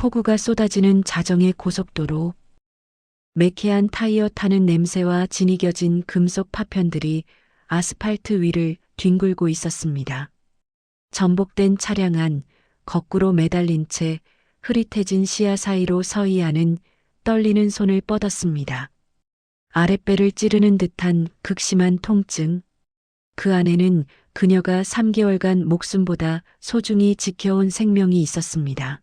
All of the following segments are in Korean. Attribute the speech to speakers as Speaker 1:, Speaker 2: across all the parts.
Speaker 1: 폭우가 쏟아지는 자정의 고속도로. 매캐한 타이어 타는 냄새와 진이겨진 금속 파편들이 아스팔트 위를 뒹굴고 있었습니다. 전복된 차량 안 거꾸로 매달린 채 흐릿해진 시야 사이로 서희아는 떨리는 손을 뻗었습니다. 아랫배를 찌르는 듯한 극심한 통증. 그 안에는 그녀가 3개월간 목숨보다 소중히 지켜온 생명이 있었습니다.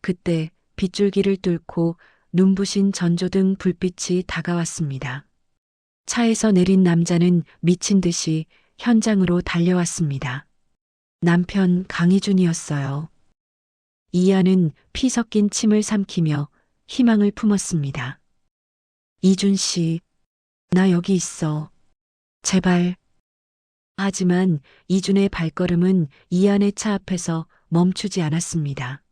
Speaker 1: 그때 빗줄기를 뚫고 눈부신 전조등 불빛이 다가왔습니다. 차에서 내린 남자는 미친 듯이 현장으로 달려왔습니다. 남편 강희준이었어요. 이하는 피 섞인 침을 삼키며 희망을 품었습니다. 이준 씨, 나 여기 있어. 제발. 하지만 이준의 발걸음은 이한의 차 앞에서 멈추지 않았습니다.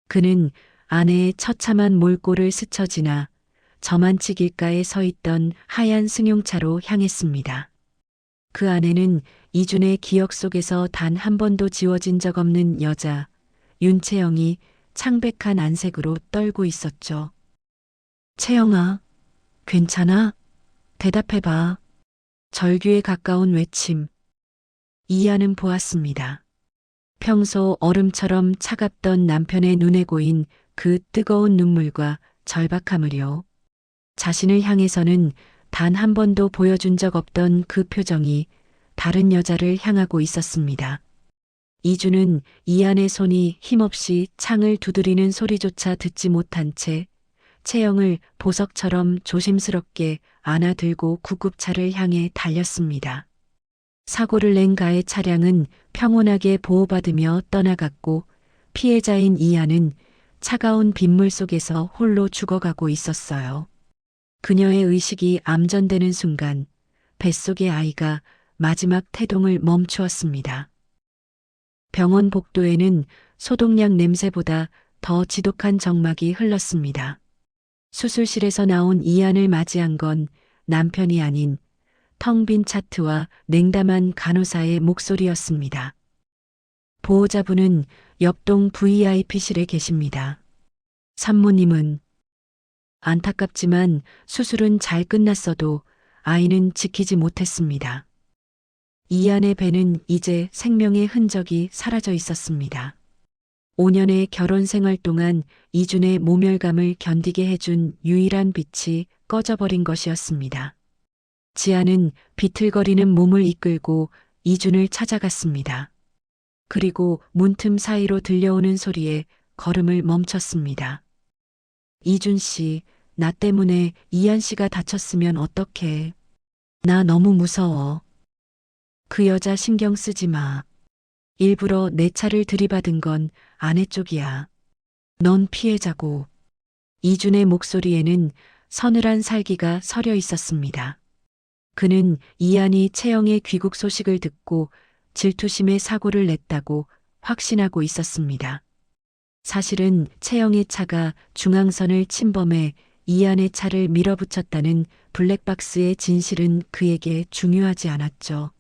Speaker 1: 그는 아내의 처참한 몰골을 스쳐 지나 저만치 길가에 서 있던 하얀 승용차로 향했습니다. 그 안에는 이준의 기억 속에서 단 한 번도 지워진 적 없는 여자, 윤채영이 창백한 안색으로 떨고 있었죠. 채영아, 괜찮아? 대답해봐. 절규에 가까운 외침. 이하는 보았습니다. 평소 얼음처럼 차갑던 남편의 눈에 고인 그 뜨거운 눈물과 절박함을요. 자신을 향해서는 단 한 번도 보여준 적 없던 그 표정이 다른 여자를 향하고 있었습니다. 이주는 이한의 손이 힘없이 창을 두드리는 소리조차 듣지 못한 채 채영을 보석처럼 조심스럽게 안아들고 구급차를 향해 달렸습니다. 사고를 낸 가의 차량은 평온하게 보호받으며 떠나갔고 피해자인 이한은 차가운 빗물 속에서 홀로 죽어가고 있었어요. 그녀의 의식이 암전되는 순간 뱃속의 아이가 마지막 태동을 멈추었습니다. 병원 복도에는 소독약 냄새보다 더 지독한 적막이 흘렀습니다. 수술실에서 나온 이한을 맞이한 건 남편이 아닌 텅 빈 차트와 냉담한 간호사의 목소리였습니다. 보호자분은 옆동 VIP실에 계십니다. 산모님은 안타깝지만 수술은 잘 끝났어도 아이는 지키지 못했습니다. 이한의 배는 이제 생명의 흔적이 사라져 있었습니다. 5년의 결혼 생활 동안 이준의 모멸감을 견디게 해준 유일한 빛이 꺼져버린 것이었습니다. 지아는 비틀거리는 몸을 이끌고 이준을 찾아갔습니다. 그리고 문틈 사이로 들려오는 소리에 걸음을 멈췄습니다. 이준 씨, 나 때문에 이한 씨가 다쳤으면 어떡해. 나 너무 무서워. 그 여자 신경 쓰지 마. 일부러 내 차를 들이받은 건 아내 쪽이야. 넌 피해자고. 이준의 목소리에는 서늘한 살기가 서려 있었습니다. 그는 이한이 채영의 귀국 소식을 듣고 질투심에 사고를 냈다고 확신하고 있었습니다. 사실은 채영의 차가 중앙선을 침범해 이한의 차를 밀어붙였다는 블랙박스의 진실은 그에게 중요하지 않았죠.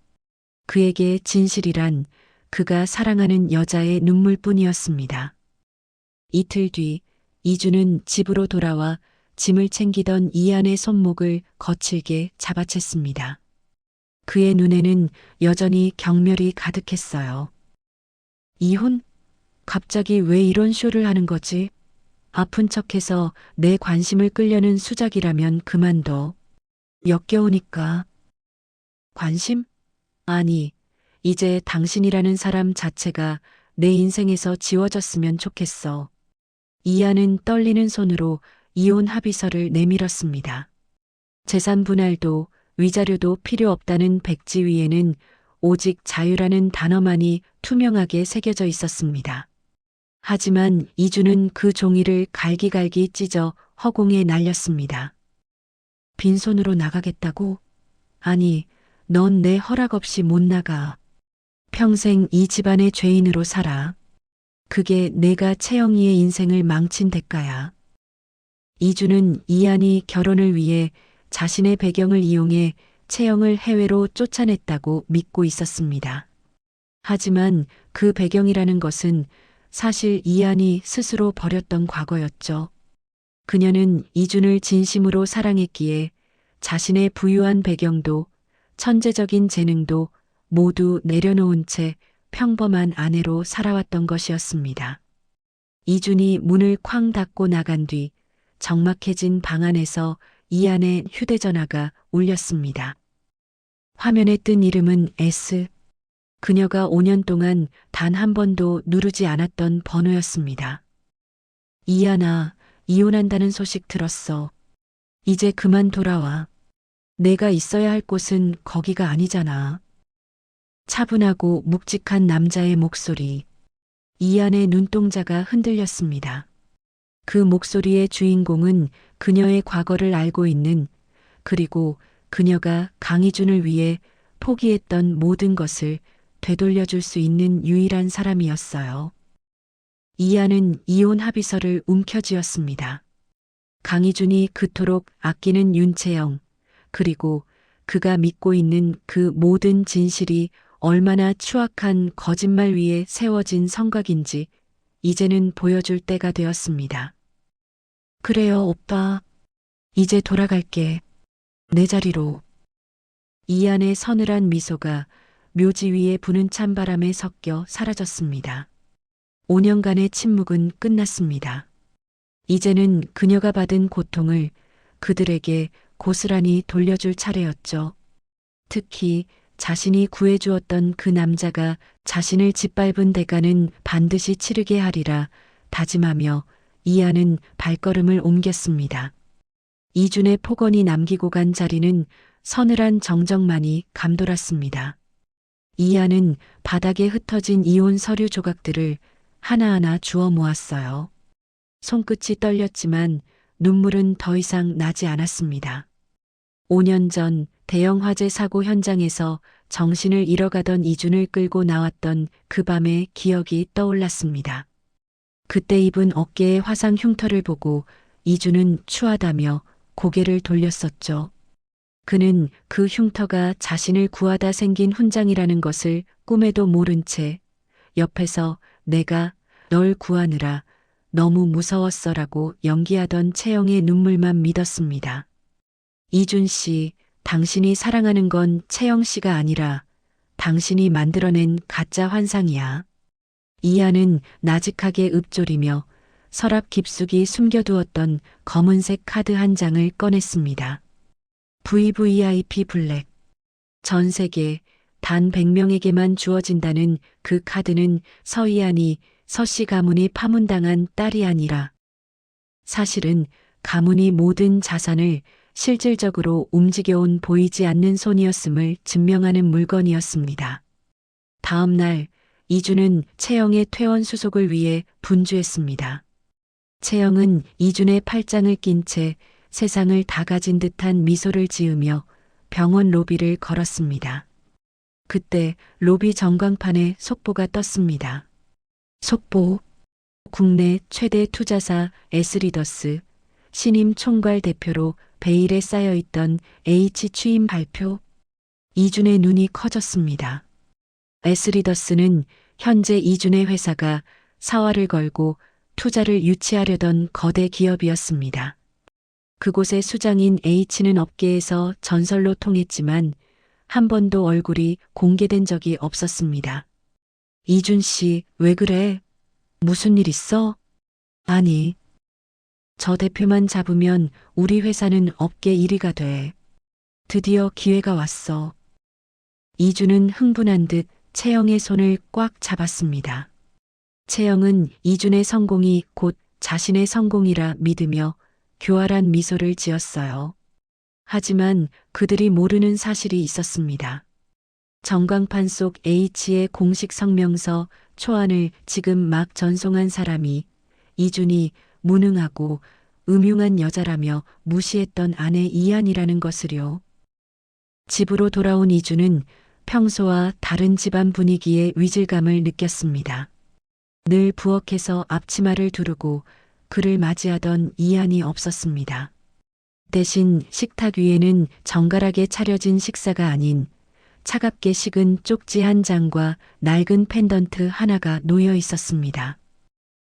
Speaker 1: 그에게 진실이란 그가 사랑하는 여자의 눈물뿐이었습니다. 이틀 뒤 이준은 집으로 돌아와 짐을 챙기던 이한의 손목을 거칠게 잡아챘습니다. 그의 눈에는 여전히 경멸이 가득했어요. 이혼? 갑자기 왜 이런 쇼를 하는 거지? 아픈 척해서 내 관심을 끌려는 수작이라면 그만둬. 역겨우니까. 관심? 아니, 이제 당신이라는 사람 자체가 내 인생에서 지워졌으면 좋겠어. 이하는 떨리는 손으로 이혼 합의서를 내밀었습니다. 재산 분할도 위자료도 필요 없다는 백지 위에는 오직 자유라는 단어만이 투명하게 새겨져 있었습니다. 하지만 이주는 그 종이를 갈기갈기 찢어 허공에 날렸습니다. 빈손으로 나가겠다고? 아니, 넌 내 허락 없이 못 나가. 평생 이 집안의 죄인으로 살아. 그게 내가 채영이의 인생을 망친 대가야. 이주는 이한이 결혼을 위해 자신의 배경을 이용해 채영을 해외로 쫓아냈다고 믿고 있었습니다. 하지만 그 배경이라는 것은 사실 이안이 스스로 버렸던 과거였죠. 그녀는 이준을 진심으로 사랑했기에 자신의 부유한 배경도 천재적인 재능도 모두 내려놓은 채 평범한 아내로 살아왔던 것이었습니다. 이준이 문을 쾅 닫고 나간 뒤 적막해진 방 안에서 이안의 휴대전화가 울렸습니다. 화면에 뜬 이름은 S. 그녀가 5년 동안 단 한 번도 누르지 않았던 번호였습니다. 이안아, 이혼한다는 소식 들었어. 이제 그만 돌아와. 내가 있어야 할 곳은 거기가 아니잖아. 차분하고 묵직한 남자의 목소리. 이안의 눈동자가 흔들렸습니다. 그 목소리의 주인공은 그녀의 과거를 알고 있는, 그리고 그녀가 강희준을 위해 포기했던 모든 것을 되돌려줄 수 있는 유일한 사람이었어요. 이안은 이혼 합의서를 움켜쥐었습니다. 강희준이 그토록 아끼는 윤채영, 그리고 그가 믿고 있는 그 모든 진실이 얼마나 추악한 거짓말 위에 세워진 성곽인지 이제는 보여줄 때가 되었습니다. 그래요, 오빠. 이제 돌아갈게. 내 자리로. 이안의 서늘한 미소가 묘지 위에 부는 찬바람에 섞여 사라졌습니다. 5년간의 침묵은 끝났습니다. 이제는 그녀가 받은 고통을 그들에게 고스란히 돌려줄 차례였죠. 특히 자신이 구해주었던 그 남자가 자신을 짓밟은 대가는 반드시 치르게 하리라 다짐하며 이안은 발걸음을 옮겼습니다. 이준의 폭언이 남기고 간 자리는 서늘한 정적만이 감돌았습니다. 이안은 바닥에 흩어진 이혼 서류 조각들을 하나하나 주워 모았어요. 손끝이 떨렸지만 눈물은 더 이상 나지 않았습니다. 5년 전 대형 화재 사고 현장에서 정신을 잃어가던 이준을 끌고 나왔던 그 밤의 기억이 떠올랐습니다. 그때 입은 어깨의 화상 흉터를 보고 이준은 추하다며 고개를 돌렸었죠. 그는 그 흉터가 자신을 구하다 생긴 훈장이라는 것을 꿈에도 모른 채 옆에서 내가 널 구하느라 너무 무서웠어라고 연기하던 채영의 눈물만 믿었습니다. 이준 씨, 당신이 사랑하는 건 채영 씨가 아니라 당신이 만들어낸 가짜 환상이야. 이안은 나직하게 읊조리며 서랍 깊숙이 숨겨두었던 검은색 카드 한 장을 꺼냈습니다. VVIP 블랙. 전 세계 단 100명에게만 주어진다는 그 카드는 서이안이 서씨 가문이 파문당한 딸이 아니라 사실은 가문이 모든 자산을 실질적으로 움직여온 보이지 않는 손이었음을 증명하는 물건이었습니다. 다음 날 이준은 채영의 퇴원 수속을 위해 분주했습니다. 채영은 이준의 팔짱을 낀 채 세상을 다 가진 듯한 미소를 지으며 병원 로비를 걸었습니다. 그때 로비 전광판에 속보가 떴습니다. 속보. 국내 최대 투자사 S리더스 신임 총괄 대표로 베일에 쌓여있던 H 취임 발표. 이준의 눈이 커졌습니다. S리더스는 현재 이준의 회사가 사활을 걸고 투자를 유치하려던 거대 기업이었습니다. 그곳의 수장인 H는 업계에서 전설로 통했지만 한 번도 얼굴이 공개된 적이 없었습니다. 이준 씨, 왜 그래? 무슨 일 있어? 아니, 저 대표만 잡으면 우리 회사는 업계 1위가 돼. 드디어 기회가 왔어. 이준은 흥분한 듯 채영의 손을 꽉 잡았습니다. 채영은 이준의 성공이 곧 자신의 성공이라 믿으며 교활한 미소를 지었어요. 하지만 그들이 모르는 사실이 있었습니다. 전광판 속 H의 공식 성명서 초안을 지금 막 전송한 사람이 이준이 무능하고 음흉한 여자라며 무시했던 아내 이안이라는 것을요. 집으로 돌아온 이준은 평소와 다른 집안 분위기에 위질감을 느꼈습니다. 늘 부엌에서 앞치마를 두르고 그를 맞이하던 이안이 없었습니다. 대신 식탁 위에는 정갈하게 차려진 식사가 아닌 차갑게 식은 쪽지 한 장과 낡은 펜던트 하나가 놓여 있었습니다.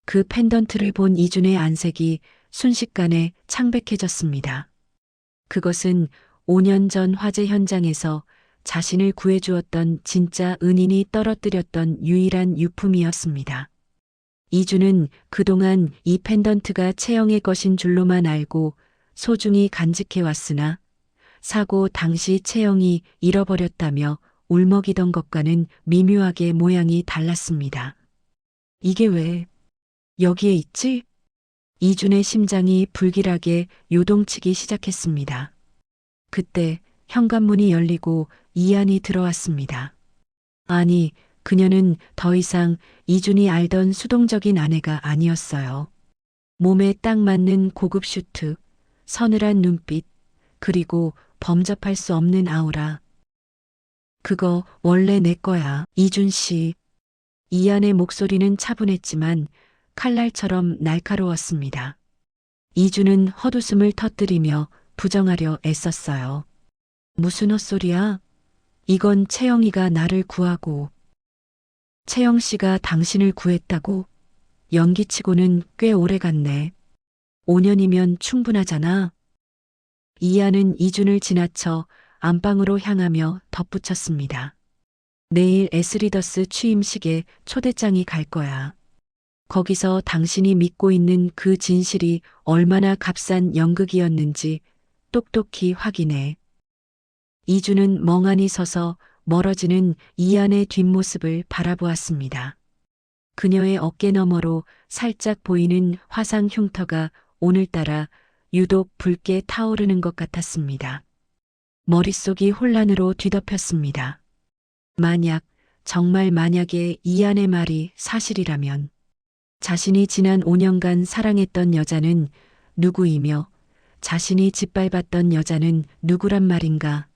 Speaker 1: 그 펜던트를 본 이준의 안색이 순식간에 창백해졌습니다. 그것은 5년 전 화재 현장에서 자신을 구해주었던 진짜 은인이 떨어뜨렸던 유일한 유품이었습니다. 이주는 그동안 이 펜던트가 채영의 것인 줄로만 알고 소중히 간직해왔으나 사고 당시 채영이 잃어버렸다며 울먹이던 것과는 미묘하게 모양이 달랐습니다. 이게 왜 여기에 있지? 이준의 심장이 불길하게 요동치기 시작했습니다. 그때 현관문이 열리고 이안이 들어왔습니다. 아니, 그녀는 더 이상 이준이 알던 수동적인 아내가 아니었어요. 몸에 딱 맞는 고급 슈트, 서늘한 눈빛, 그리고 범접할 수 없는 아우라. 그거 원래 내 거야, 이준 씨. 이안의 목소리는 차분했지만 칼날처럼 날카로웠습니다. 이준은 헛웃음을 터뜨리며 부정하려 애썼어요. 무슨 헛소리야? 이건 채영이가 나를 구하고. 채영 씨가 당신을 구했다고? 연기치고는 꽤 오래 갔네. 5년이면 충분하잖아. 이하는 이준을 지나쳐 안방으로 향하며 덧붙였습니다. 내일 에스리더스 취임식에 초대장이 갈 거야. 거기서 당신이 믿고 있는 그 진실이 얼마나 값싼 연극이었는지 똑똑히 확인해. 이준은 멍하니 서서 멀어지는 이안의 뒷모습을 바라보았습니다. 그녀의 어깨 너머로 살짝 보이는 화상 흉터가 오늘따라 유독 붉게 타오르는 것 같았습니다. 머릿속이 혼란으로 뒤덮였습니다. 만약, 정말 만약에 이안의 말이 사실이라면 자신이 지난 5년간 사랑했던 여자는 누구이며 자신이 짓밟았던 여자는 누구란 말인가.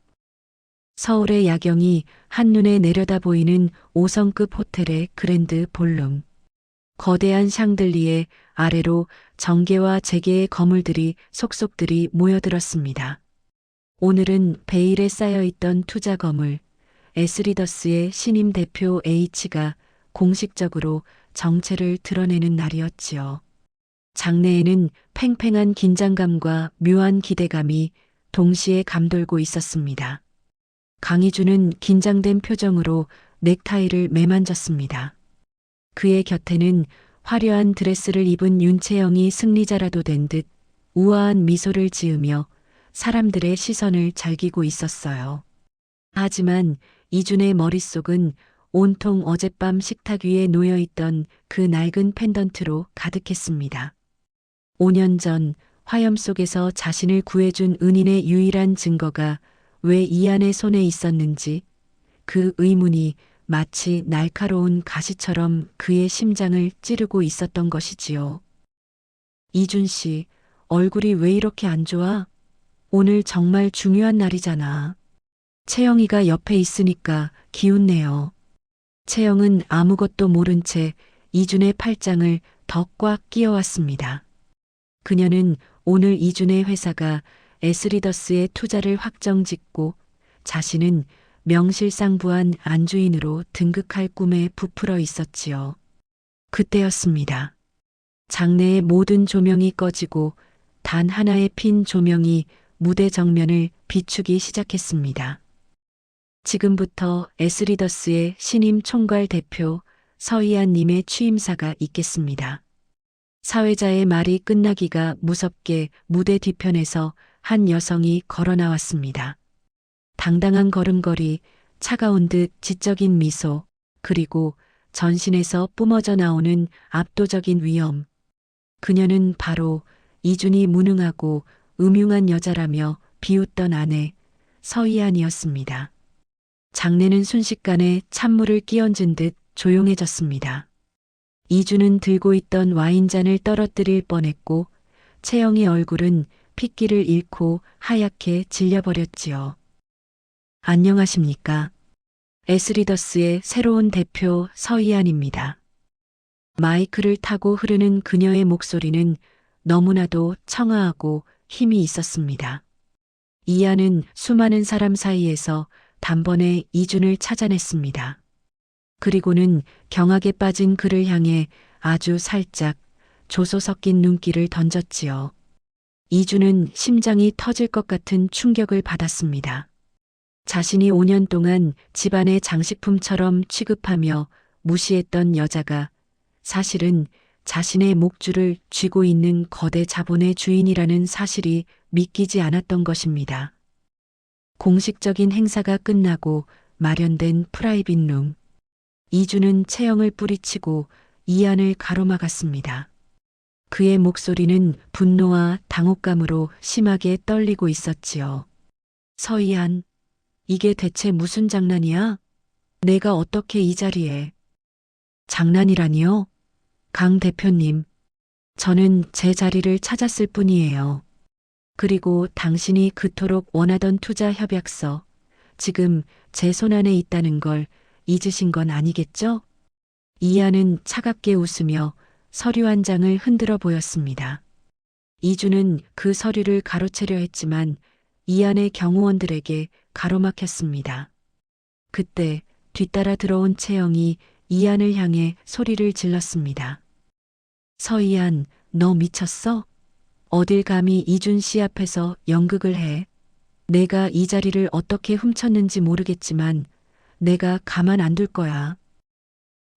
Speaker 1: 서울의 야경이 한눈에 내려다 보이는 5성급 호텔의 그랜드 볼룸. 거대한 샹들리에 아래로 정계와 재계의 거물들이 속속들이 모여들었습니다. 오늘은 베일에 쌓여있던 투자 거물, 에스리더스의 신임 대표 H가 공식적으로 정체를 드러내는 날이었지요. 장내에는 팽팽한 긴장감과 묘한 기대감이 동시에 감돌고 있었습니다. 강희준은 긴장된 표정으로 넥타이를 매만졌습니다. 그의 곁에는 화려한 드레스를 입은 윤채영이 승리자라도 된 듯 우아한 미소를 지으며 사람들의 시선을 잘기고 있었어요. 하지만 이준의 머릿속은 온통 어젯밤 식탁 위에 놓여있던 그 낡은 펜던트로 가득했습니다. 5년 전 화염 속에서 자신을 구해준 은인의 유일한 증거가 왜 이안의 손에 있었는지 그 의문이 마치 날카로운 가시처럼 그의 심장을 찌르고 있었던 것이지요. 이준 씨, 얼굴이 왜 이렇게 안 좋아? 오늘 정말 중요한 날이잖아. 채영이가 옆에 있으니까 기운내요. 채영은 아무것도 모른 채 이준의 팔짱을 더 꽉 끼워왔습니다. 그녀는 오늘 이준의 회사가 에스리더스의 투자를 확정짓고 자신은 명실상부한 안주인으로 등극할 꿈에 부풀어 있었지요. 그때였습니다. 장내의 모든 조명이 꺼지고 단 하나의 핀 조명이 무대 정면을 비추기 시작했습니다. 지금부터 에스리더스의 신임 총괄 대표 서희안 님의 취임사가 있겠습니다. 사회자의 말이 끝나기가 무섭게 무대 뒤편에서 한 여성이 걸어 나왔습니다. 당당한 걸음걸이, 차가운 듯 지적인 미소, 그리고 전신에서 뿜어져 나오는 압도적인 위엄. 그녀는 바로 이준이 무능하고 음흉한 여자라며 비웃던 아내 서희안이었습니다. 장내는 순식간에 찬물을 끼얹은 듯 조용해졌습니다. 이준은 들고 있던 와인잔을 떨어뜨릴 뻔했고 채영의 얼굴은 핏기를 잃고 하얗게 질려버렸지요. 안녕하십니까. 에스리더스의 새로운 대표 서희안입니다. 마이크를 타고 흐르는 그녀의 목소리는 너무나도 청아하고 힘이 있었습니다. 이안은 수많은 사람 사이에서 단번에 이준을 찾아냈습니다. 그리고는 경악에 빠진 그를 향해 아주 살짝 조소 섞인 눈길을 던졌지요. 이주는 심장이 터질 것 같은 충격을 받았습니다. 자신이 5년 동안 집안의 장식품처럼 취급하며 무시했던 여자가 사실은 자신의 목줄을 쥐고 있는 거대 자본의 주인이라는 사실이 믿기지 않았던 것입니다. 공식적인 행사가 끝나고 마련된 프라이빗 룸. 이주는 체형을 뿌리치고 이안을 가로막았습니다. 그의 목소리는 분노와 당혹감으로 심하게 떨리고 있었지요. 서이안, 이게 대체 무슨 장난이야? 내가 어떻게 이 자리에? 장난이라니요? 강 대표님, 저는 제 자리를 찾았을 뿐이에요. 그리고 당신이 그토록 원하던 투자 협약서, 지금 제 손안에 있다는 걸 잊으신 건 아니겠죠? 이하는 차갑게 웃으며 서류 한 장을 흔들어 보였습니다. 이주는 그 서류를 가로채려 했지만 이안의 경호원들에게 가로막혔습니다. 그때 뒤따라 들어온 채영이 이안을 향해 소리를 질렀습니다. 서이안, 너 미쳤어? 어딜 감히 이준 씨 앞에서 연극을 해? 내가 이 자리를 어떻게 훔쳤는지 모르겠지만 내가 가만 안 둘 거야.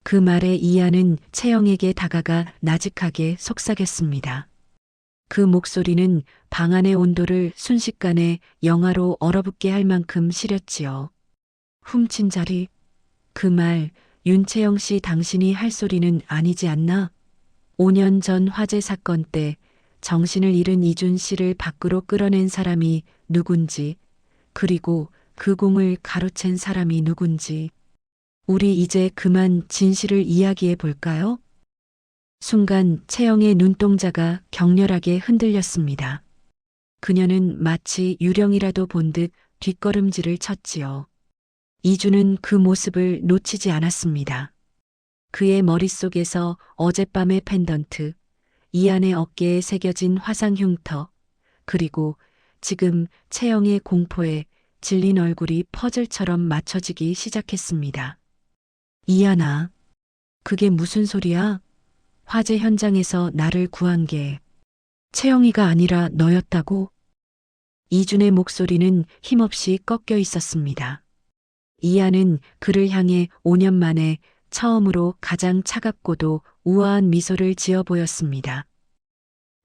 Speaker 1: 그 말에 이하는 채영에게 다가가 나직하게 속삭였습니다. 그 목소리는 방 안의 온도를 순식간에 영하로 얼어붙게 할 만큼 시렸지요. 훔친 자리. 그 말, 윤채영 씨 당신이 할 소리는 아니지 않나? 5년 전 화재 사건 때 정신을 잃은 이준 씨를 밖으로 끌어낸 사람이 누군지, 그리고 그 공을 가로챈 사람이 누군지. 우리 이제 그만 진실을 이야기해 볼까요? 순간 채영의 눈동자가 격렬하게 흔들렸습니다. 그녀는 마치 유령이라도 본 듯 뒷걸음질을 쳤지요. 이주는 그 모습을 놓치지 않았습니다. 그의 머릿속에서 어젯밤의 펜던트, 이안의 어깨에 새겨진 화상 흉터, 그리고 지금 채영의 공포에 질린 얼굴이 퍼즐처럼 맞춰지기 시작했습니다. 이안아, 그게 무슨 소리야? 화재 현장에서 나를 구한 게 채영이가 아니라 너였다고? 이준의 목소리는 힘없이 꺾여 있었습니다. 이안은 그를 향해 5년 만에 처음으로 가장 차갑고도 우아한 미소를 지어 보였습니다.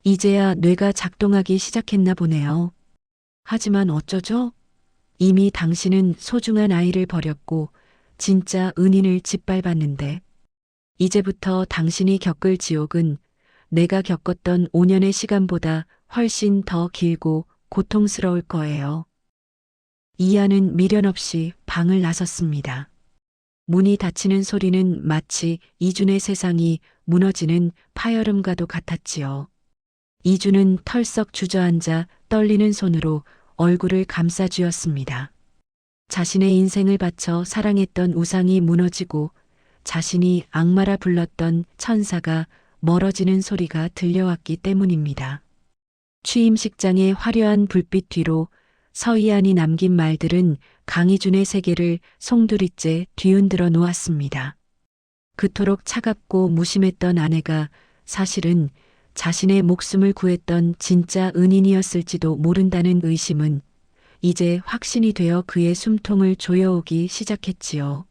Speaker 1: 이제야 뇌가 작동하기 시작했나 보네요. 하지만 어쩌죠? 이미 당신은 소중한 아이를 버렸고 진짜 은인을 짓밟았는데 이제부터 당신이 겪을 지옥은 내가 겪었던 5년의 시간보다 훨씬 더 길고 고통스러울 거예요. 이하는 미련 없이 방을 나섰습니다. 문이 닫히는 소리는 마치 이준의 세상이 무너지는 파열음과도 같았지요. 이준은 털썩 주저앉아 떨리는 손으로 얼굴을 감싸쥐었습니다. 자신의 인생을 바쳐 사랑했던 우상이 무너지고 자신이 악마라 불렀던 천사가 멀어지는 소리가 들려왔기 때문입니다. 취임식장의 화려한 불빛 뒤로 서이안이 남긴 말들은 강희준의 세계를 송두리째 뒤흔들어 놓았습니다. 그토록 차갑고 무심했던 아내가 사실은 자신의 목숨을 구했던 진짜 은인이었을지도 모른다는 의심은 이제 확신이 되어 그의 숨통을 조여오기 시작했지요.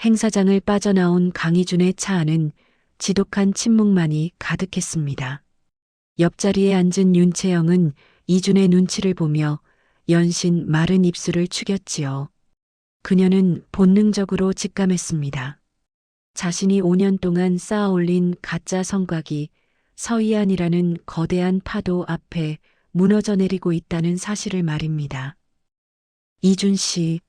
Speaker 1: 행사장을 빠져나온 강희준의 차 안은 지독한 침묵만이 가득했습니다. 옆자리에 앉은 윤채영은 이준의 눈치를 보며 연신 마른 입술을 축였지요. 그녀는 본능적으로 직감했습니다. 자신이 5년 동안 쌓아올린 가짜 성곽이 서이안이라는 거대한 파도 앞에 무너져 내리고 있다는 사실을 말입니다. 이준 씨,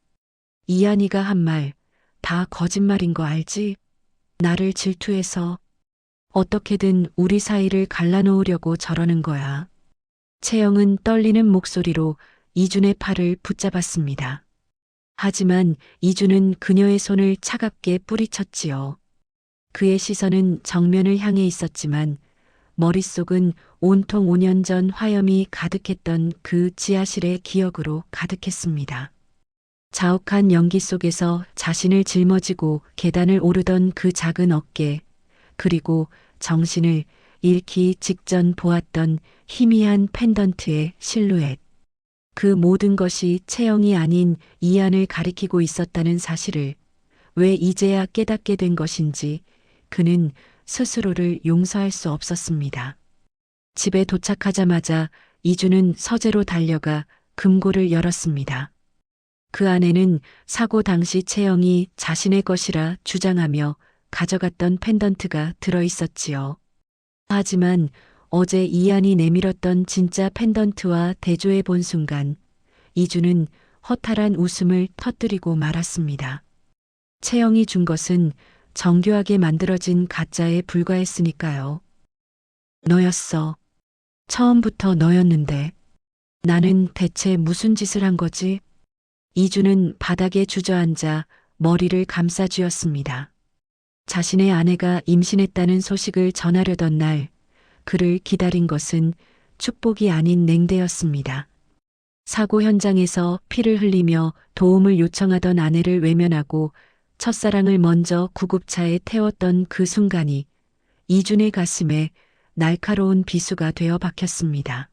Speaker 1: 이안이가 한 말 다 거짓말인 거 알지? 나를 질투해서 어떻게든 우리 사이를 갈라놓으려고 저러는 거야. 채영은 떨리는 목소리로 이준의 팔을 붙잡았습니다. 하지만 이준은 그녀의 손을 차갑게 뿌리쳤지요. 그의 시선은 정면을 향해 있었지만 머릿속은 온통 5년 전 화염이 가득했던 그 지하실의 기억으로 가득했습니다. 자욱한 연기 속에서 자신을 짊어지고 계단을 오르던 그 작은 어깨, 그리고 정신을 잃기 직전 보았던 희미한 펜던트의 실루엣. 그 모든 것이 채영이 아닌 이안을 가리키고 있었다는 사실을 왜 이제야 깨닫게 된 것인지 그는 스스로를 용서할 수 없었습니다. 집에 도착하자마자 이주는 서재로 달려가 금고를 열었습니다. 그 안에는 사고 당시 채영이 자신의 것이라 주장하며 가져갔던 펜던트가 들어 있었지요. 하지만 어제 이안이 내밀었던 진짜 펜던트와 대조해 본 순간 이주는 허탈한 웃음을 터뜨리고 말았습니다. 채영이 준 것은 정교하게 만들어진 가짜에 불과했으니까요. 너였어. 처음부터 너였는데 나는 대체 무슨 짓을 한 거지? 이주는 바닥에 주저앉아 머리를 감싸쥐었습니다. 자신의 아내가 임신했다는 소식을 전하려던 날 그를 기다린 것은 축복이 아닌 냉대였습니다. 사고 현장에서 피를 흘리며 도움을 요청하던 아내를 외면하고 첫사랑을 먼저 구급차에 태웠던 그 순간이 이준의 가슴에 날카로운 비수가 되어 박혔습니다.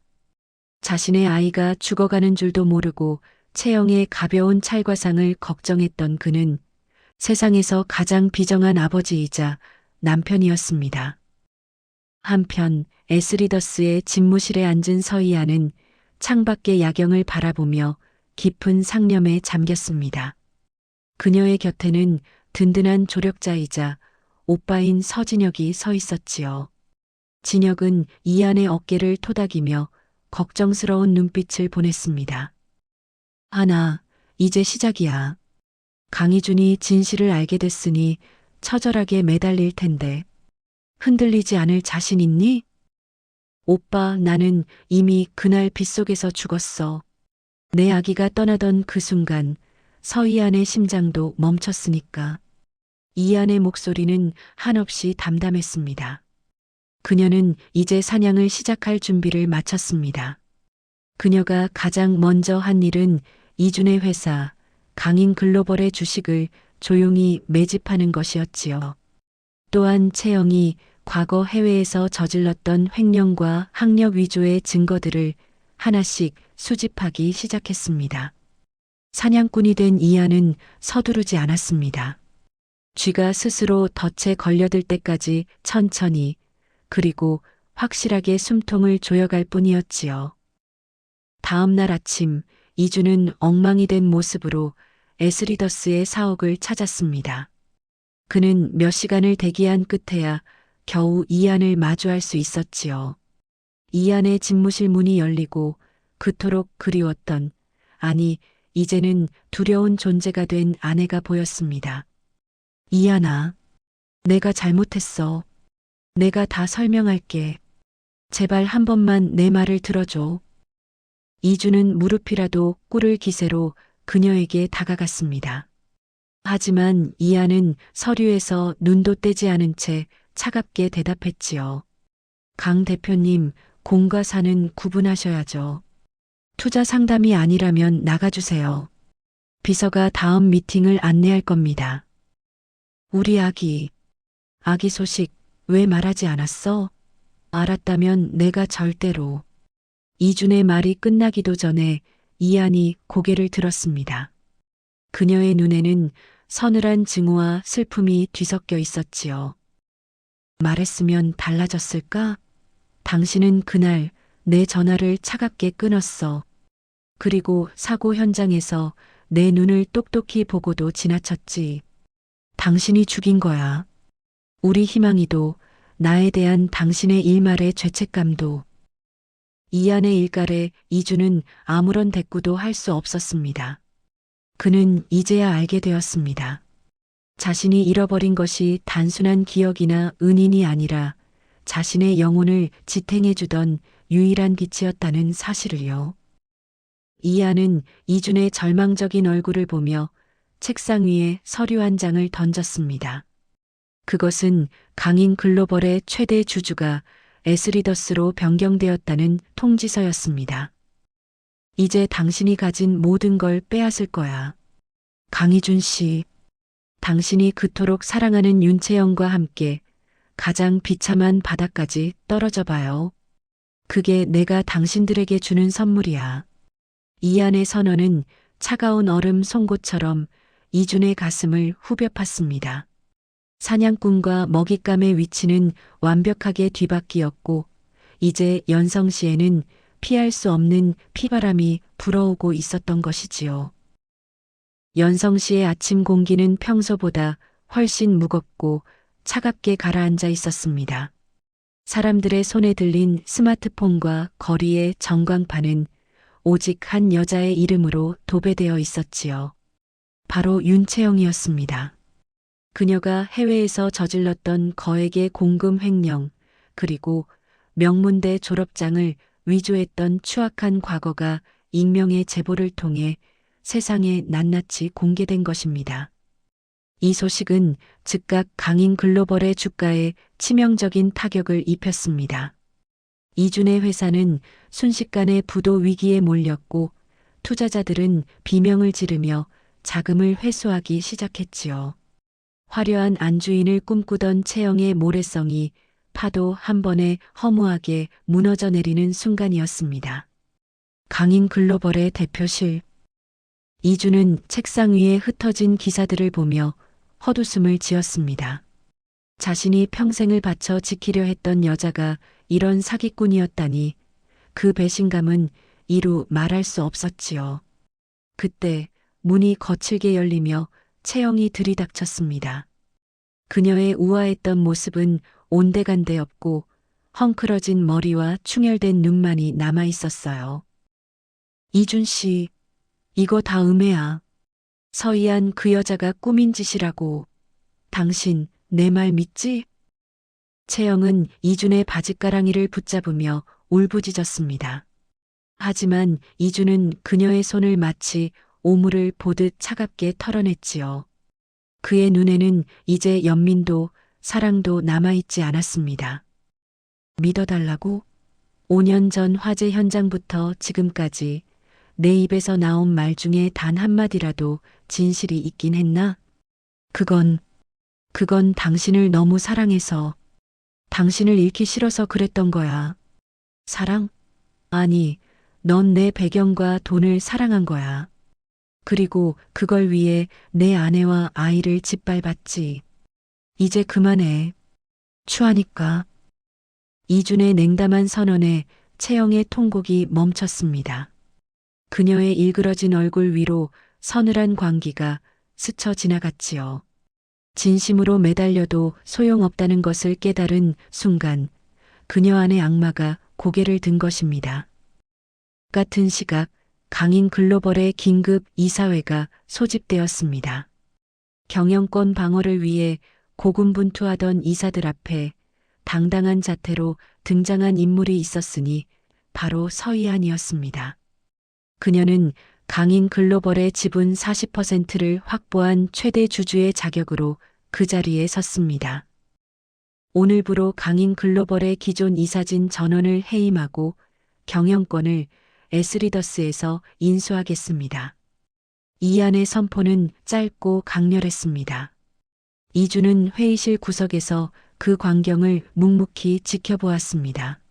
Speaker 1: 자신의 아이가 죽어가는 줄도 모르고 채영의 가벼운 찰과상을 걱정했던 그는 세상에서 가장 비정한 아버지이자 남편이었습니다. 한편 에스리더스의 집무실에 앉은 서희아는 창밖의 야경을 바라보며 깊은 상념에 잠겼습니다. 그녀의 곁에는 든든한 조력자이자 오빠인 서진혁이 서 있었지요. 진혁은 이안의 어깨를 토닥이며 걱정스러운 눈빛을 보냈습니다. 하나, 이제 시작이야. 강희준이 진실을 알게 됐으니 처절하게 매달릴 텐데 흔들리지 않을 자신 있니? 오빠, 나는 이미 그날 빗속에서 죽었어. 내 아기가 떠나던 그 순간 서희안의 심장도 멈췄으니까. 이안의 목소리는 한없이 담담했습니다. 그녀는 이제 사냥을 시작할 준비를 마쳤습니다. 그녀가 가장 먼저 한 일은 이준의 회사 강인 글로벌의 주식을 조용히 매집하는 것이었지요. 또한 채영이 과거 해외에서 저질렀던 횡령과 학력 위조의 증거들을 하나씩 수집하기 시작했습니다. 사냥꾼이 된 이안은 서두르지 않았습니다. 쥐가 스스로 덫에 걸려들 때까지 천천히 그리고 확실하게 숨통을 조여갈 뿐이었지요. 다음 날 아침 이주는 엉망이 된 모습으로 에스리더스의 사옥을 찾았습니다. 그는 몇 시간을 대기한 끝에야 겨우 이안을 마주할 수 있었지요. 이안의 집무실 문이 열리고 그토록 그리웠던, 아니 이제는 두려운 존재가 된 아내가 보였습니다. 이안아, 내가 잘못했어. 내가 다 설명할게. 제발 한 번만 내 말을 들어줘. 이주는 무릎이라도 꿇을 기세로 그녀에게 다가갔습니다. 하지만 이안은 서류에서 눈도 떼지 않은 채 차갑게 대답했지요. 강 대표님, 공과 사는 구분하셔야죠. 투자 상담이 아니라면 나가주세요. 비서가 다음 미팅을 안내할 겁니다. 우리 아기 소식 왜 말하지 않았어? 알았다면 내가 절대로. 이준의 말이 끝나기도 전에 이안이 고개를 들었습니다. 그녀의 눈에는 서늘한 증오와 슬픔이 뒤섞여 있었지요. 말했으면 달라졌을까? 당신은 그날 내 전화를 차갑게 끊었어. 그리고 사고 현장에서 내 눈을 똑똑히 보고도 지나쳤지. 당신이 죽인 거야. 우리 희망이도 나에 대한 당신의 일말의 죄책감도. 이안의 일갈에 이주는 아무런 대꾸도 할 수 없었습니다. 그는 이제야 알게 되었습니다. 자신이 잃어버린 것이 단순한 기억이나 은인이 아니라 자신의 영혼을 지탱해주던 유일한 빛이었다는 사실을요. 이안은 이준의 절망적인 얼굴을 보며 책상 위에 서류 한 장을 던졌습니다. 그것은 강인 글로벌의 최대 주주가 에스리더스로 변경되었다는 통지서였습니다. 이제 당신이 가진 모든 걸 빼앗을 거야. 강희준 씨, 당신이 그토록 사랑하는 윤채영과 함께 가장 비참한 바다까지 떨어져 봐요. 그게 내가 당신들에게 주는 선물이야. 이안의 선언은 차가운 얼음 송곳처럼 이준의 가슴을 후벼 팠습니다. 사냥꾼과 먹잇감의 위치는 완벽하게 뒤바뀌었고 이제 연성 씨에는 피할 수 없는 피바람이 불어오고 있었던 것이지요. 연성 씨의 아침 공기는 평소보다 훨씬 무겁고 차갑게 가라앉아 있었습니다. 사람들의 손에 들린 스마트폰과 거리의 전광판은 오직 한 여자의 이름으로 도배되어 있었지요. 바로 윤채영이었습니다. 그녀가 해외에서 저질렀던 거액의 공금 횡령, 그리고 명문대 졸업장을 위조했던 추악한 과거가 익명의 제보를 통해 세상에 낱낱이 공개된 것입니다. 이 소식은 즉각 강인 글로벌의 주가에 치명적인 타격을 입혔습니다. 이준의 회사는 순식간에 부도 위기에 몰렸고 투자자들은 비명을 지르며 자금을 회수하기 시작했지요. 화려한 안주인을 꿈꾸던 채영의 모래성이 파도 한 번에 허무하게 무너져 내리는 순간이었습니다. 강인 글로벌의 대표실. 이준은 책상 위에 흩어진 기사들을 보며 헛웃음을 지었습니다. 자신이 평생을 바쳐 지키려 했던 여자가 이런 사기꾼이었다니 그 배신감은 이루 말할 수 없었지요. 그때 문이 거칠게 열리며 채영이 들이닥쳤습니다. 그녀의 우아했던 모습은 온데간데 없고 헝클어진 머리와 충혈된 눈만이 남아 있었어요. 이준 씨, 이거 다 음해야. 서희한 그 여자가 꾸민 짓이라고. 당신 내 말 믿지? 채영은 이준의 바짓가랑이를 붙잡으며 울부짖었습니다. 하지만 이준은 그녀의 손을 마치 오물을 보듯 차갑게 털어냈지요. 그의 눈에는 이제 연민도 사랑도 남아있지 않았습니다. 믿어달라고? 5년 전 화재 현장부터 지금까지 내 입에서 나온 말 중에 단 한마디라도 진실이 있긴 했나? 그건 당신을 너무 사랑해서, 당신을 잃기 싫어서 그랬던 거야. 사랑? 아니, 넌 내 배경과 돈을 사랑한 거야. 그리고 그걸 위해 내 아내와 아이를 짓밟았지. 이제 그만해. 추하니까. 이준의 냉담한 선언에 채영의 통곡이 멈췄습니다. 그녀의 일그러진 얼굴 위로 서늘한 광기가 스쳐 지나갔지요. 진심으로 매달려도 소용없다는 것을 깨달은 순간 그녀 안의 악마가 고개를 든 것입니다. 같은 시각 강인 글로벌의 긴급 이사회가 소집되었습니다. 경영권 방어를 위해 고군분투하던 이사들 앞에 당당한 자태로 등장한 인물이 있었으니 바로 서희안이었습니다. 그녀는 강인 글로벌의 지분 40%를 확보한 최대 주주의 자격으로 그 자리에 섰습니다. 오늘부로 강인 글로벌의 기존 이사진 전원을 해임하고 경영권을 에스리더스에서 인수하겠습니다. 이안의 선포는 짧고 강렬했습니다. 이준은 회의실 구석에서 그 광경을 묵묵히 지켜보았습니다.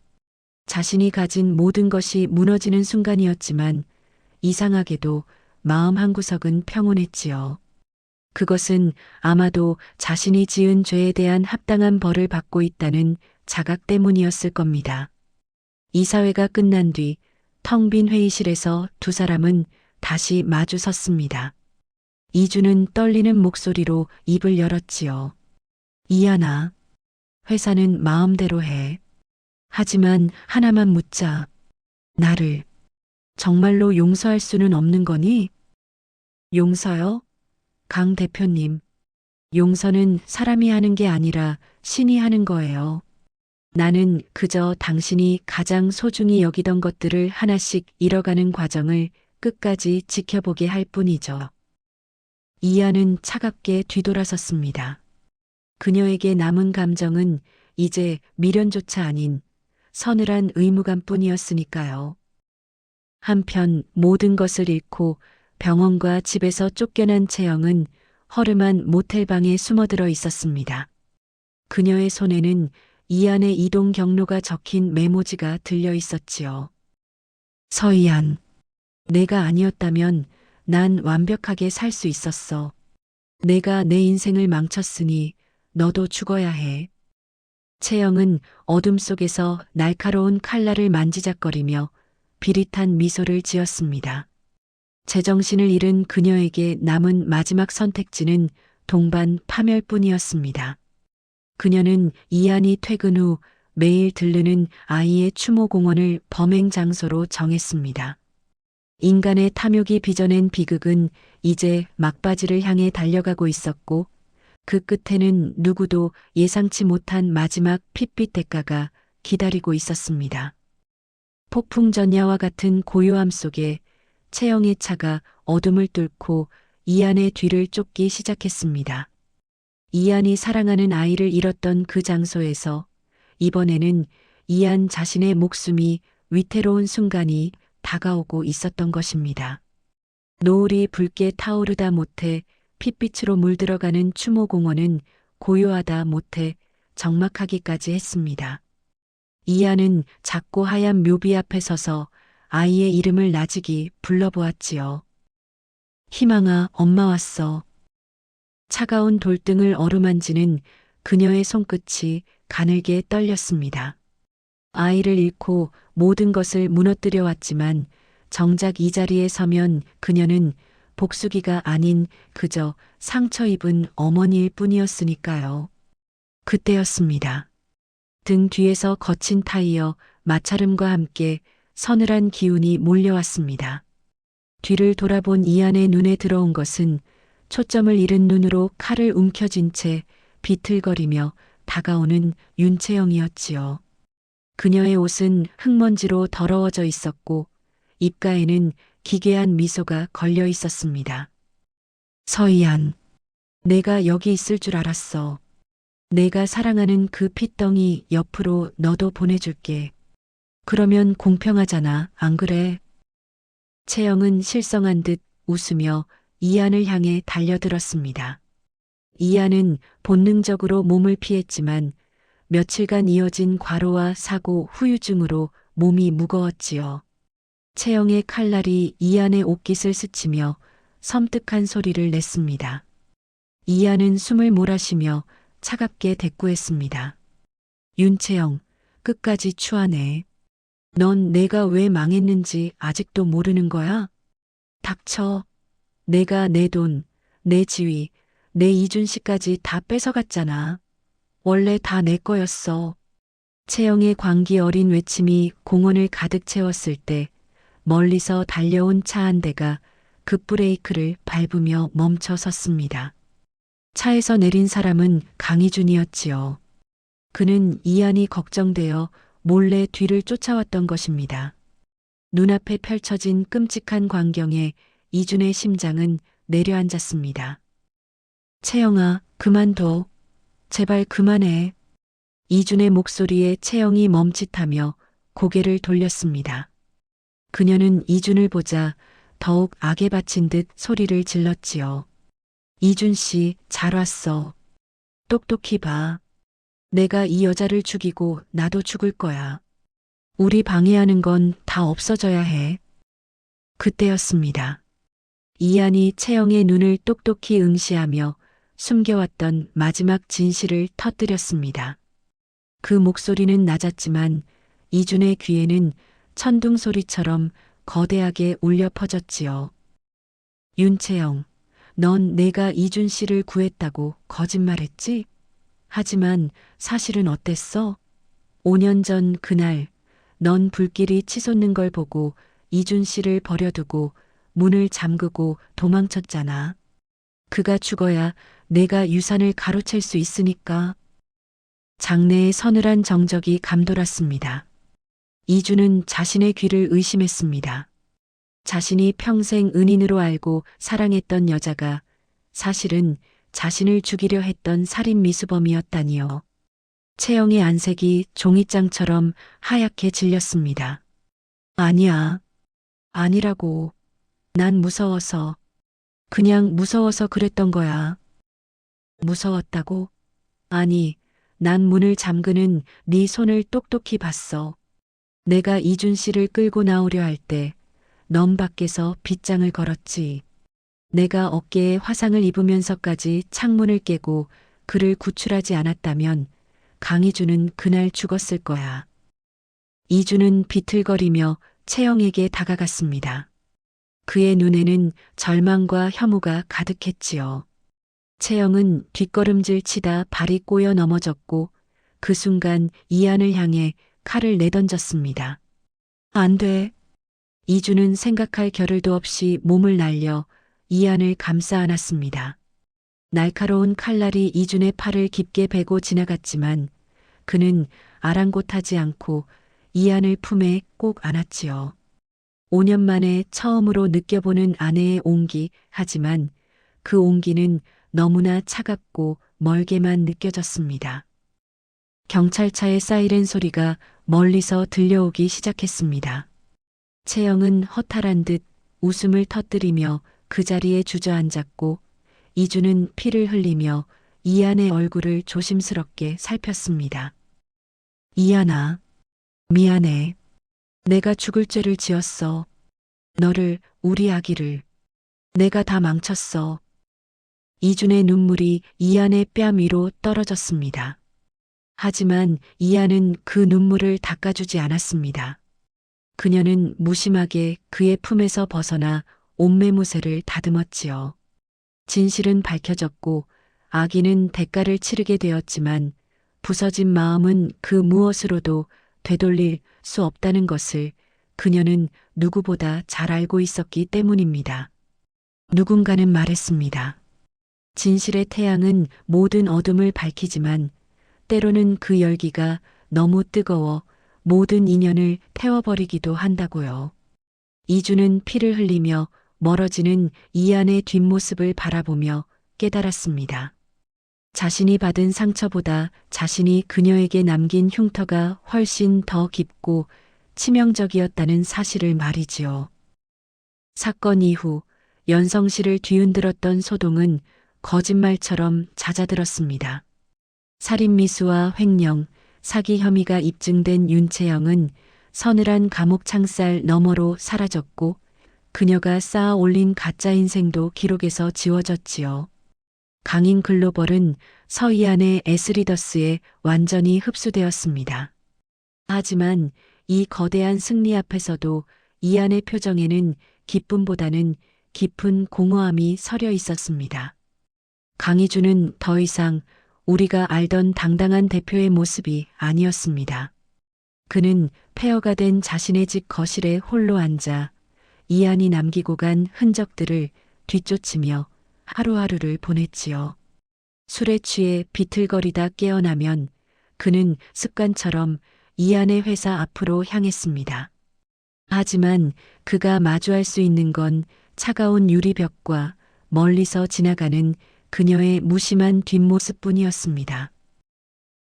Speaker 1: 자신이 가진 모든 것이 무너지는 순간이었지만 이상하게도 마음 한구석은 평온했지요. 그것은 아마도 자신이 지은 죄에 대한 합당한 벌을 받고 있다는 자각 때문이었을 겁니다. 이사회가 끝난 뒤 텅 빈 회의실에서 두 사람은 다시 마주 섰습니다. 이준은 떨리는 목소리로 입을 열었지요. 이안아, 회사는 마음대로 해. 하지만 하나만 묻자. 나를 정말로 용서할 수는 없는 거니? 용서요? 강 대표님, 용서는 사람이 하는 게 아니라 신이 하는 거예요. 나는 그저 당신이 가장 소중히 여기던 것들을 하나씩 잃어가는 과정을 끝까지 지켜보게 할 뿐이죠. 이안은 차갑게 뒤돌아섰습니다. 그녀에게 남은 감정은 이제 미련조차 아닌 서늘한 의무감뿐이었으니까요. 한편 모든 것을 잃고 병원과 집에서 쫓겨난 채영은 허름한 모텔방에 숨어들어 있었습니다. 그녀의 손에는 이안의 이동 경로가 적힌 메모지가 들려 있었지요. 서이안, 내가 아니었다면 난 완벽하게 살 수 있었어. 내가 내 인생을 망쳤으니 너도 죽어야 해. 채영은 어둠 속에서 날카로운 칼날을 만지작거리며 비릿한 미소를 지었습니다. 제정신을 잃은 그녀에게 남은 마지막 선택지는 동반 파멸뿐이었습니다. 그녀는 이안이 퇴근 후 매일 들르는 아이의 추모 공원을 범행 장소로 정했습니다. 인간의 탐욕이 빚어낸 비극은 이제 막바지를 향해 달려가고 있었고 그 끝에는 누구도 예상치 못한 마지막 핏빛 대가가 기다리고 있었습니다. 폭풍 전야와 같은 고요함 속에 채영의 차가 어둠을 뚫고 이안의 뒤를 쫓기 시작했습니다. 이안이 사랑하는 아이를 잃었던 그 장소에서 이번에는 이안 자신의 목숨이 위태로운 순간이 다가오고 있었던 것입니다. 노을이 붉게 타오르다 못해 핏빛으로 물들어가는 추모공원은 고요하다 못해 적막하기까지 했습니다. 이안은 작고 하얀 묘비 앞에 서서 아이의 이름을 나직이 불러보았지요. 희망아, 엄마 왔어. 차가운 돌등을 어루만지는 그녀의 손끝이 가늘게 떨렸습니다. 아이를 잃고 모든 것을 무너뜨려 왔지만 정작 이 자리에 서면 그녀는 복수기가 아닌 그저 상처 입은 어머니일 뿐이었으니까요. 그때였습니다. 등 뒤에서 거친 타이어 마찰음과 함께 서늘한 기운이 몰려왔습니다. 뒤를 돌아본 이안의 눈에 들어온 것은 초점을 잃은 눈으로 칼을 움켜쥔 채 비틀거리며 다가오는 윤채영이었지요. 그녀의 옷은 흙먼지로 더러워져 있었고 입가에는 기괴한 미소가 걸려 있었습니다. 서이안, 내가 여기 있을 줄 알았어. 내가 사랑하는 그 핏덩이 옆으로 너도 보내줄게. 그러면 공평하잖아, 안 그래? 채영은 실성한 듯 웃으며 이안을 향해 달려들었습니다. 이안은 본능적으로 몸을 피했지만 며칠간 이어진 과로와 사고 후유증으로 몸이 무거웠지요. 채영의 칼날이 이안의 옷깃을 스치며 섬뜩한 소리를 냈습니다. 이안은 숨을 몰아쉬며 차갑게 대꾸했습니다. 윤채영, 끝까지 추하네. 넌 내가 왜 망했는지 아직도 모르는 거야? 닥쳐. 내가 내 돈, 내 지위, 내 이준씨까지 다 뺏어갔잖아. 원래 다 내 거였어. 채영의 광기 어린 외침이 공원을 가득 채웠을 때 멀리서 달려온 차 한 대가 급브레이크를 밟으며 멈춰 섰습니다. 차에서 내린 사람은 강희준이었지요. 그는 이안이 걱정되어 몰래 뒤를 쫓아왔던 것입니다. 눈앞에 펼쳐진 끔찍한 광경에 이준의 심장은 내려앉았습니다. 채영아, 그만둬. 제발 그만해. 이준의 목소리에 채영이 멈칫하며 고개를 돌렸습니다. 그녀는 이준을 보자 더욱 악에 바친 듯 소리를 질렀지요. 이준 씨, 잘 왔어. 똑똑히 봐. 내가 이 여자를 죽이고 나도 죽을 거야. 우리 방해하는 건 다 없어져야 해. 그때였습니다. 이안이 채영의 눈을 똑똑히 응시하며 숨겨왔던 마지막 진실을 터뜨렸습니다. 그 목소리는 낮았지만 이준의 귀에는 천둥 소리처럼 거대하게 울려 퍼졌지요. 윤채영, 넌 내가 이준 씨를 구했다고 거짓말했지? 하지만 사실은 어땠어? 5년 전 그날 넌 불길이 치솟는 걸 보고 이준 씨를 버려두고 문을 잠그고 도망쳤잖아. 그가 죽어야 내가 유산을 가로챌 수 있으니까. 장내의 서늘한 정적이 감돌았습니다. 이준은 자신의 귀를 의심했습니다. 자신이 평생 은인으로 알고 사랑했던 여자가 사실은 자신을 죽이려 했던 살인 미수범이었다니요. 채영의 안색이 종이장처럼 하얗게 질렸습니다. 아니야. 아니라고. 난 무서워서. 그냥 무서워서 그랬던 거야. 무서웠다고? 아니, 난 문을 잠그는 네 손을 똑똑히 봤어. 내가 이준 씨를 끌고 나오려 할 때 넌 밖에서 빗장을 걸었지. 내가 어깨에 화상을 입으면서까지 창문을 깨고 그를 구출하지 않았다면 강희준은 그날 죽었을 거야. 이준은 비틀거리며 채영에게 다가갔습니다. 그의 눈에는 절망과 혐오가 가득했지요. 채영은 뒷걸음질 치다 발이 꼬여 넘어졌고 그 순간 이안을 향해 칼을 내던졌습니다. 안 돼. 이준은 생각할 겨를도 없이 몸을 날려 이안을 감싸 안았습니다. 날카로운 칼날이 이준의 팔을 깊게 베고 지나갔지만 그는 아랑곳하지 않고 이안을 품에 꼭 안았지요. 5년 만에 처음으로 느껴보는 아내의 온기, 하지만 그 온기는 너무나 차갑고 멀게만 느껴졌습니다. 경찰차의 사이렌 소리가 멀리서 들려오기 시작했습니다. 채영은 허탈한 듯 웃음을 터뜨리며 그 자리에 주저앉았고 이준은 피를 흘리며 이안의 얼굴을 조심스럽게 살폈습니다. 이안아, 미안해. 내가 죽을 죄를 지었어. 너를, 우리 아기를. 내가 다 망쳤어. 이준의 눈물이 이안의 뺨 위로 떨어졌습니다. 하지만 이안은 그 눈물을 닦아주지 않았습니다. 그녀는 무심하게 그의 품에서 벗어나 옷매무새를 다듬었지요. 진실은 밝혀졌고 아기는 대가를 치르게 되었지만 부서진 마음은 그 무엇으로도 되돌릴 수 없다는 것을 그녀는 누구보다 잘 알고 있었기 때문입니다. 누군가는 말했습니다. 진실의 태양은 모든 어둠을 밝히지만 때로는 그 열기가 너무 뜨거워 모든 인연을 태워버리기도 한다고요. 이준은 피를 흘리며 멀어지는 이안의 뒷모습을 바라보며 깨달았습니다. 자신이 받은 상처보다 자신이 그녀에게 남긴 흉터가 훨씬 더 깊고 치명적이었다는 사실을 말이지요. 사건 이후 연성 씨를 뒤흔들었던 소동은 거짓말처럼 잦아들었습니다. 살인미수와 횡령, 사기 혐의가 입증된 윤채영은 서늘한 감옥 창살 너머로 사라졌고 그녀가 쌓아 올린 가짜 인생도 기록에서 지워졌지요. 강인 글로벌은 서이안의 에스리더스에 완전히 흡수되었습니다. 하지만 이 거대한 승리 앞에서도 이안의 표정에는 기쁨보다는 깊은 공허함이 서려 있었습니다. 강희준은 더 이상 우리가 알던 당당한 대표의 모습이 아니었습니다. 그는 폐허가 된 자신의 집 거실에 홀로 앉아 이안이 남기고 간 흔적들을 뒤쫓으며 하루하루를 보냈지요. 술에 취해 비틀거리다 깨어나면 그는 습관처럼 이안의 회사 앞으로 향했습니다. 하지만 그가 마주할 수 있는 건 차가운 유리벽과 멀리서 지나가는 그녀의 무심한 뒷모습뿐이었습니다.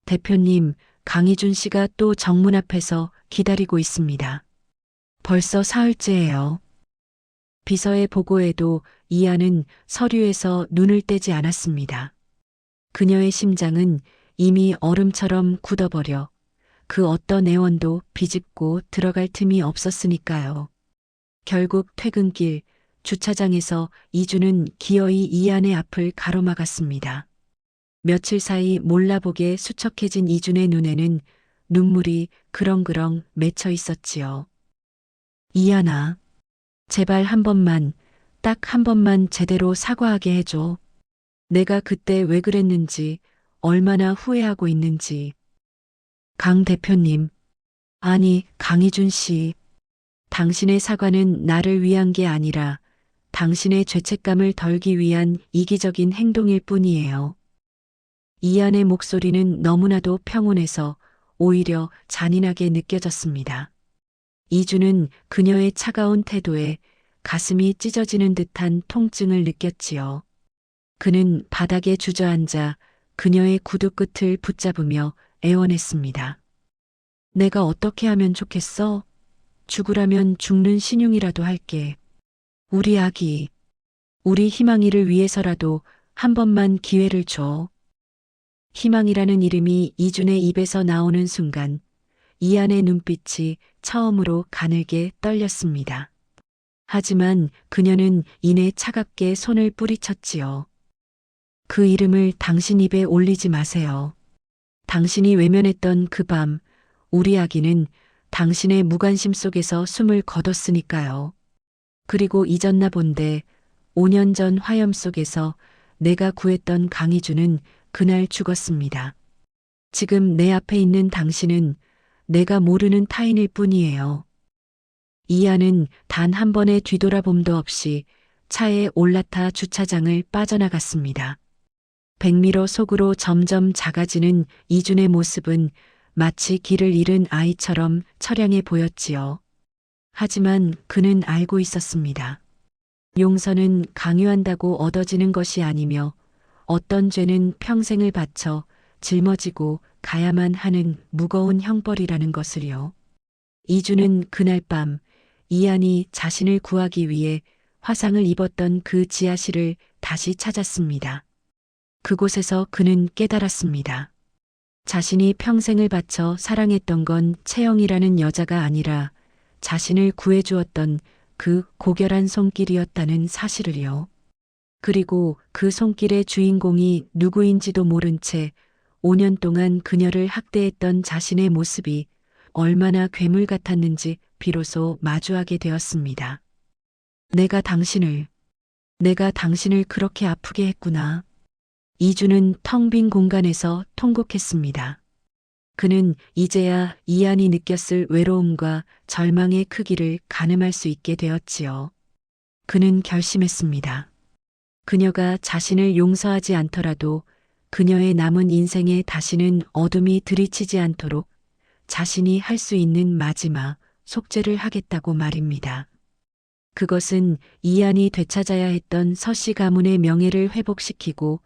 Speaker 1: 대표님, 강희준 씨가 또 정문 앞에서 기다리고 있습니다. 벌써 사흘째예요. 비서의 보고에도 이안은 서류에서 눈을 떼지 않았습니다. 그녀의 심장은 이미 얼음처럼 굳어버려 그 어떤 애원도 비집고 들어갈 틈이 없었으니까요. 결국 퇴근길 주차장에서 이준은 기어이 이안의 앞을 가로막았습니다. 며칠 사이 몰라보게 수척해진 이준의 눈에는 눈물이 그렁그렁 맺혀 있었지요. 이안아, 제발 한 번만, 딱 한 번만 제대로 사과하게 해줘. 내가 그때 왜 그랬는지, 얼마나 후회하고 있는지. 강 대표님, 아니, 강희준 씨. 당신의 사과는 나를 위한 게 아니라 당신의 죄책감을 덜기 위한 이기적인 행동일 뿐이에요. 이안의 목소리는 너무나도 평온해서 오히려 잔인하게 느껴졌습니다. 이준은 그녀의 차가운 태도에 가슴이 찢어지는 듯한 통증을 느꼈지요. 그는 바닥에 주저앉아 그녀의 구두 끝을 붙잡으며 애원했습니다. 내가 어떻게 하면 좋겠어? 죽으라면 죽는 신용이라도 할게. 우리 아기, 우리 희망이를 위해서라도 한 번만 기회를 줘. 희망이라는 이름이 이준의 입에서 나오는 순간 이안의 눈빛이 처음으로 가늘게 떨렸습니다. 하지만 그녀는 이내 차갑게 손을 뿌리쳤지요. 그 이름을 당신 입에 올리지 마세요. 당신이 외면했던 그 밤, 우리 아기는 당신의 무관심 속에서 숨을 거뒀으니까요. 그리고 잊었나 본데 5년 전 화염 속에서 내가 구했던 강희주는 그날 죽었습니다. 지금 내 앞에 있는 당신은 내가 모르는 타인일 뿐이에요. 이안은 단 한 번의 뒤돌아봄도 없이 차에 올라타 주차장을 빠져나갔습니다. 백미러 속으로 점점 작아지는 이준의 모습은 마치 길을 잃은 아이처럼 처량해 보였지요. 하지만 그는 알고 있었습니다. 용서는 강요한다고 얻어지는 것이 아니며 어떤 죄는 평생을 바쳐 짊어지고 가야만 하는 무거운 형벌이라는 것을요. 이준은 그날 밤 이안이 자신을 구하기 위해 화상을 입었던 그 지하실을 다시 찾았습니다. 그곳에서 그는 깨달았습니다. 자신이 평생을 바쳐 사랑했던 건 채영이라는 여자가 아니라 자신을 구해주었던 그 고결한 손길이었다는 사실을요. 그리고 그 손길의 주인공이 누구인지도 모른 채 5년 동안 그녀를 학대했던 자신의 모습이 얼마나 괴물 같았는지 비로소 마주하게 되었습니다. 내가 당신을 그렇게 아프게 했구나. 이주는 텅 빈 공간에서 통곡했습니다. 그는 이제야 이안이 느꼈을 외로움과 절망의 크기를 가늠할 수 있게 되었지요. 그는 결심했습니다. 그녀가 자신을 용서하지 않더라도 그녀의 남은 인생에 다시는 어둠이 들이치지 않도록 자신이 할 수 있는 마지막 속죄를 하겠다고 말입니다. 그것은 이안이 되찾아야 했던 서씨 가문의 명예를 회복시키고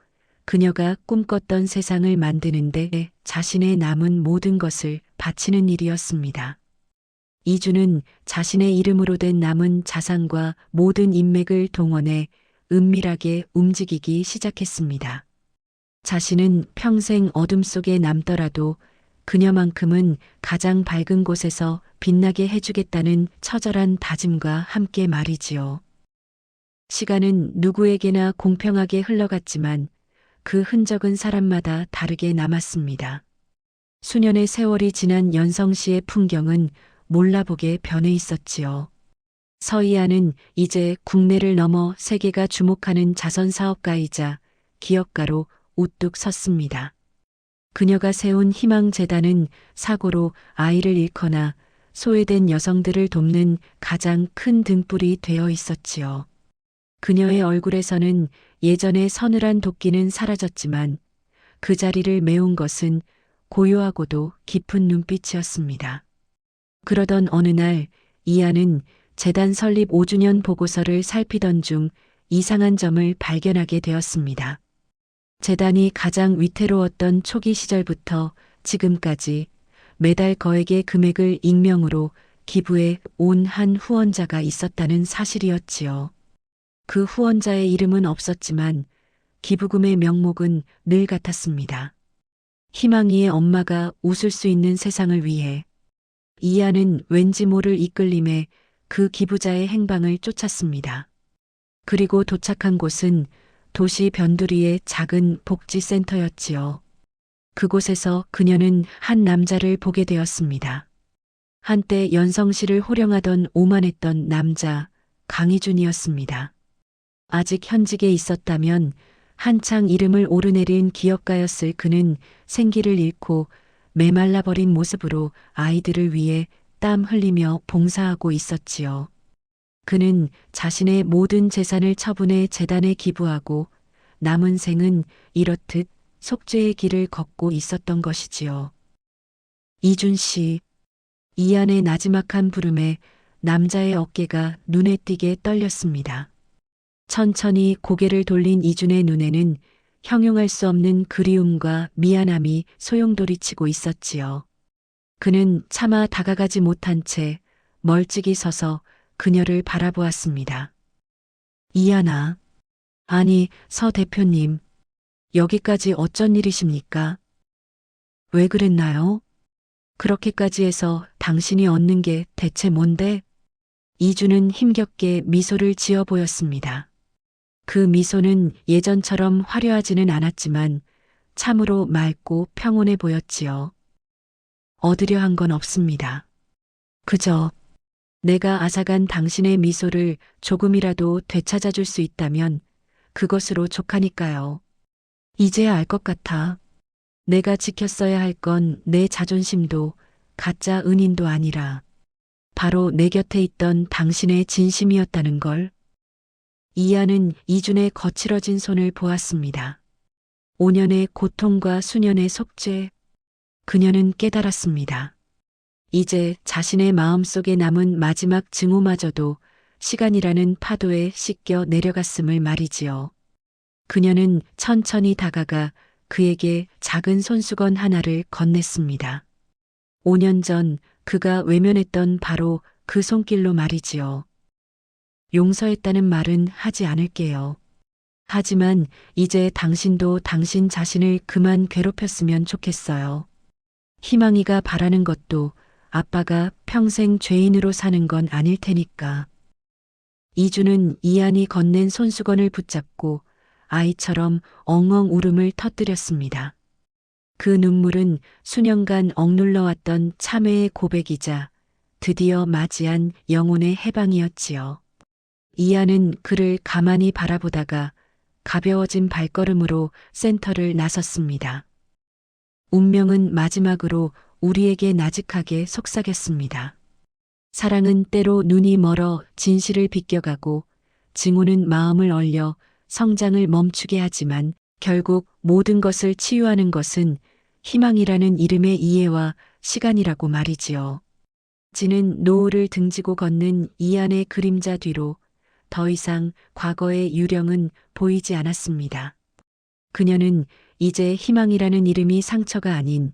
Speaker 1: 그녀가 꿈꿨던 세상을 만드는데 자신의 남은 모든 것을 바치는 일이었습니다. 이주는 자신의 이름으로 된 남은 자산과 모든 인맥을 동원해 은밀하게 움직이기 시작했습니다. 자신은 평생 어둠 속에 남더라도 그녀만큼은 가장 밝은 곳에서 빛나게 해주겠다는 처절한 다짐과 함께 말이지요. 시간은 누구에게나 공평하게 흘러갔지만 그 흔적은 사람마다 다르게 남았습니다. 수년의 세월이 지난 연성시의 풍경은 몰라보게 변해 있었지요. 서이아는 이제 국내를 넘어 세계가 주목하는 자선사업가이자 기업가로 우뚝 섰습니다. 그녀가 세운 희망재단은 사고로 아이를 잃거나 소외된 여성들을 돕는 가장 큰 등불이 되어 있었지요. 그녀의 얼굴에서는 예전의 서늘한 도끼는 사라졌지만 그 자리를 메운 것은 고요하고도 깊은 눈빛이었습니다. 그러던 어느 날 이안은 재단 설립 5주년 보고서를 살피던 중 이상한 점을 발견하게 되었습니다. 재단이 가장 위태로웠던 초기 시절부터 지금까지 매달 거액의 금액을 익명으로 기부해 온 한 후원자가 있었다는 사실이었지요. 그 후원자의 이름은 없었지만 기부금의 명목은 늘 같았습니다. 희망이의 엄마가 웃을 수 있는 세상을 위해. 이안은 왠지 모를 이끌림에 그 기부자의 행방을 쫓았습니다. 그리고 도착한 곳은 도시 변두리의 작은 복지센터였지요. 그곳에서 그녀는 한 남자를 보게 되었습니다. 한때 연성시를 호령하던 오만했던 남자 강희준이었습니다. 아직 현직에 있었다면 한창 이름을 오르내린 기업가였을 그는 생기를 잃고 메말라버린 모습으로 아이들을 위해 땀 흘리며 봉사하고 있었지요. 그는 자신의 모든 재산을 처분해 재단에 기부하고 남은 생은 이렇듯 속죄의 길을 걷고 있었던 것이지요. 이준 씨, 이안의 나지막한 부름에 남자의 어깨가 눈에 띄게 떨렸습니다. 천천히 고개를 돌린 이준의 눈에는 형용할 수 없는 그리움과 미안함이 소용돌이치고 있었지요. 그는 차마 다가가지 못한 채 멀찍이 서서 그녀를 바라보았습니다. 이안아, 아니 서 대표님, 여기까지 어쩐 일이십니까? 왜 그랬나요? 그렇게까지 해서 당신이 얻는 게 대체 뭔데? 이주는 힘겹게 미소를 지어 보였습니다. 그 미소는 예전처럼 화려하지는 않았지만 참으로 맑고 평온해 보였지요. 얻으려 한 건 없습니다. 그저 내가 앗아간 당신의 미소를 조금이라도 되찾아 줄 수 있다면 그것으로 족하니까요. 이제야 알 것 같아. 내가 지켰어야 할 건 내 자존심도 가짜 은인도 아니라 바로 내 곁에 있던 당신의 진심이었다는 걸. 이하는 이준의 거칠어진 손을 보았습니다. 5년의 고통과 수년의 속죄. 그녀는 깨달았습니다. 이제 자신의 마음속에 남은 마지막 증오마저도 시간이라는 파도에 씻겨 내려갔음을 말이지요. 그녀는 천천히 다가가 그에게 작은 손수건 하나를 건넸습니다. 5년 전 그가 외면했던 바로 그 손길로 말이지요. 용서했다는 말은 하지 않을게요. 하지만 이제 당신도 당신 자신을 그만 괴롭혔으면 좋겠어요. 희망이가 바라는 것도 아빠가 평생 죄인으로 사는 건 아닐 테니까. 이주는 이안이 건넨 손수건을 붙잡고 아이처럼 엉엉 울음을 터뜨렸습니다. 그 눈물은 수년간 억눌러왔던 참회의 고백이자 드디어 맞이한 영혼의 해방이었지요. 이안은 그를 가만히 바라보다가 가벼워진 발걸음으로 센터를 나섰습니다. 운명은 마지막으로 우리에게 나직하게 속삭였습니다. 사랑은 때로 눈이 멀어 진실을 비껴가고 증오는 마음을 얼려 성장을 멈추게 하지만 결국 모든 것을 치유하는 것은 희망이라는 이름의 이해와 시간이라고 말이지요. 지는 노을을 등지고 걷는 이안의 그림자 뒤로 더 이상 과거의 유령은 보이지 않았습니다. 그녀는 이제 희망이라는 이름이 상처가 아닌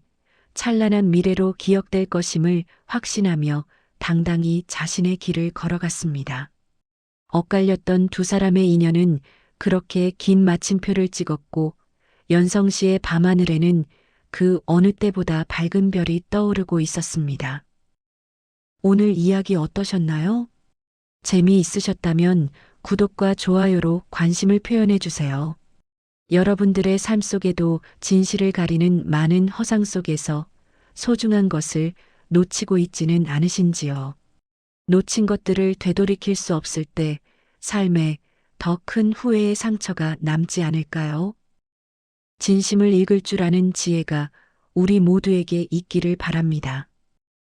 Speaker 1: 찬란한 미래로 기억될 것임을 확신하며 당당히 자신의 길을 걸어갔습니다. 엇갈렸던 두 사람의 인연은 그렇게 긴 마침표를 찍었고 연성시의 밤하늘에는 그 어느 때보다 밝은 별이 떠오르고 있었습니다. 오늘 이야기 어떠셨나요? 재미있으셨다면 구독과 좋아요로 관심을 표현해 주세요. 여러분들의 삶 속에도 진실을 가리는 많은 허상 속에서 소중한 것을 놓치고 있지는 않으신지요? 놓친 것들을 되돌이킬 수 없을 때 삶에 더 큰 후회의 상처가 남지 않을까요? 진심을 읽을 줄 아는 지혜가 우리 모두에게 있기를 바랍니다.